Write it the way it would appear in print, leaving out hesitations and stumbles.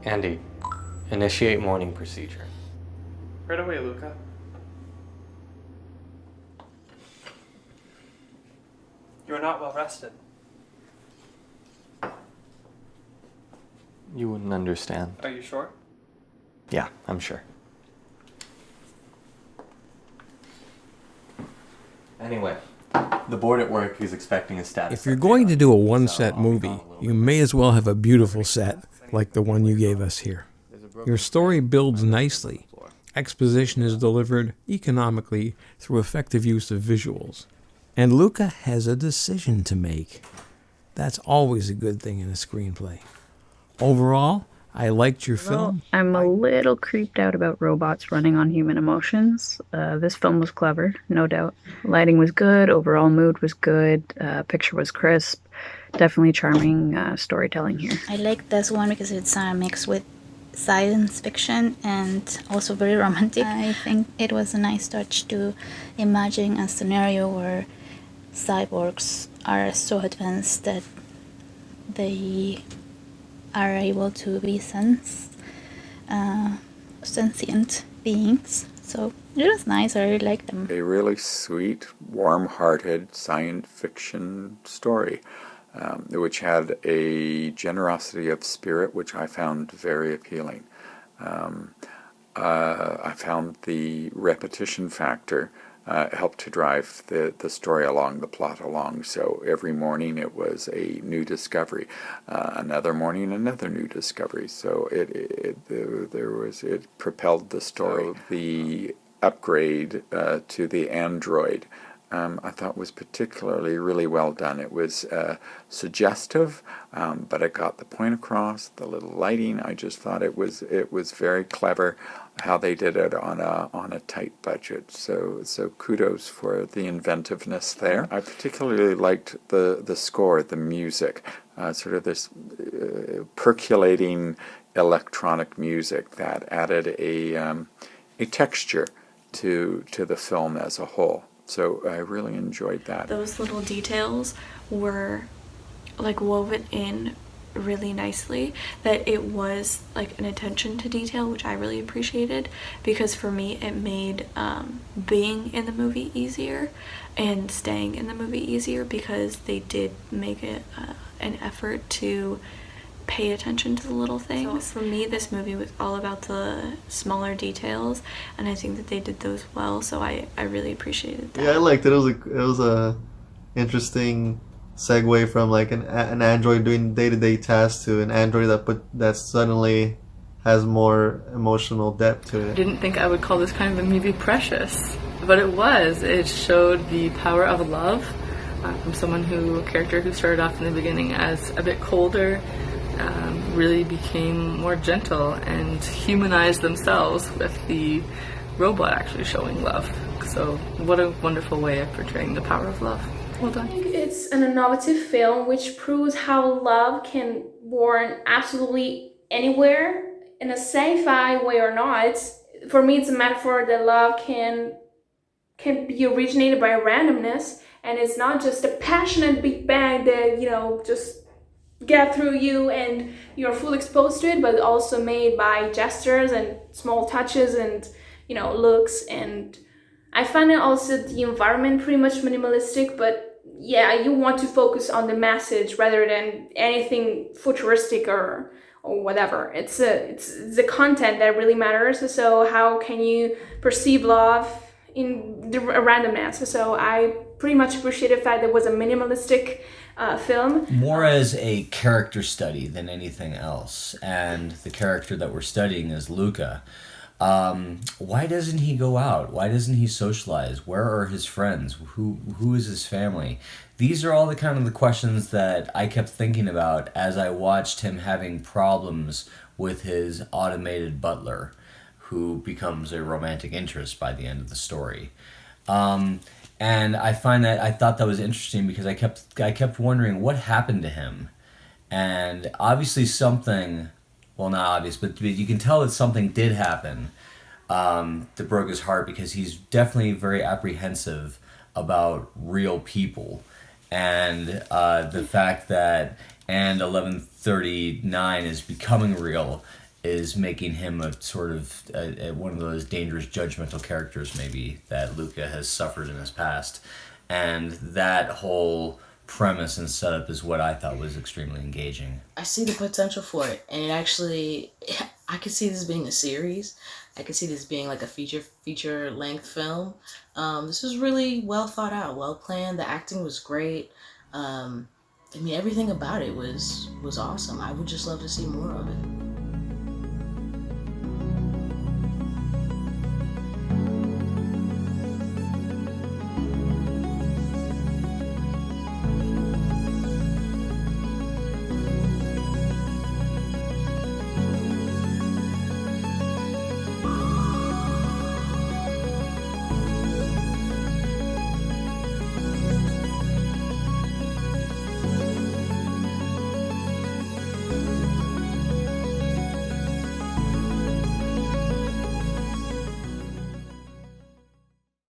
Andy, initiate morning procedure. Right away, Luca. You're not well rested. You wouldn't understand. Are you sure? Yeah, I'm sure. Anyway, the board at work is expecting a status. If you're going to do a one-set movie, you may as well have a beautiful set like the one you gave us here. Your story builds nicely. Exposition is delivered economically through effective use of visuals. And Luca has a decision to make. That's always a good thing in a screenplay. Overall, I liked your film. I'm a little creeped out about robots running on human emotions. This film was clever, no doubt. Lighting was good, overall mood was good, picture was crisp. Definitely charming storytelling here. I like this one because it's mixed with science fiction and also very romantic. I think it was a nice touch to imagine a scenario where cyborgs are so advanced that they are able to be sentient beings. So it was nice. I really liked them. A really sweet, warm-hearted science fiction story, which had a generosity of spirit which I found very appealing. I found the repetition factor helped to drive the story along, the plot along. So every morning it was a new discovery, another morning another new discovery. So it propelled the story. The upgrade to the android I thought was particularly really well done. It was suggestive, but it got the point across. The little lighting, I just thought it was very clever how they did it on a tight budget. So kudos for the inventiveness there. I particularly liked the score, the music, sort of this percolating electronic music that added a texture to the film as a whole. So I really enjoyed that. Those little details were like woven in really nicely, that it was like an attention to detail, which I really appreciated, because for me it made being in the movie easier and staying in the movie easier, because they did make it an effort to pay attention to the little things. So for me, this movie was all about the smaller details, and I think that they did those well, so I really appreciated that. Yeah, I liked it. It was a interesting segue from like an android doing day-to-day tasks to an android that suddenly has more emotional depth to it. I didn't think I would call this kind of a movie precious, but it was. It showed the power of love from a character who started off in the beginning as a bit colder, really became more gentle and humanized themselves with the robot actually showing love. So what a wonderful way of portraying the power of love. Well done. I think it's an innovative film which proves how love can born absolutely anywhere, in a sci-fi way or not. For me, it's a metaphor that love can be originated by randomness, and it's not just a passionate big bang that, just get through you and you're fully exposed to it, but also made by gestures and small touches and looks. And I find it also the environment pretty much minimalistic, but yeah, you want to focus on the message rather than anything futuristic or whatever. It's the content that really matters. So how can you perceive love in the randomness? So I pretty much appreciated the fact that it was a minimalistic film. More as a character study than anything else. And the character that we're studying is Luca. Why doesn't he go out? Why doesn't he socialize? Where are his friends? Who is his family? These are all the questions that I kept thinking about as I watched him having problems with his automated butler, who becomes a romantic interest by the end of the story. And I thought that was interesting because I kept wondering what happened to him. And obviously something, well, not obvious, but you can tell that something did happen that broke his heart, because he's definitely very apprehensive about real people. And the fact that AND-1139 is becoming real is making him a sort of one of those dangerous judgmental characters maybe that Luca has suffered in his past. And that whole premise and setup is what I thought was extremely engaging. I see the potential for it, and I could see this being a series. I could see this being like a feature length film. This was really well thought out, well planned. The acting was great. I mean, everything about it was awesome. I would just love to see more of it.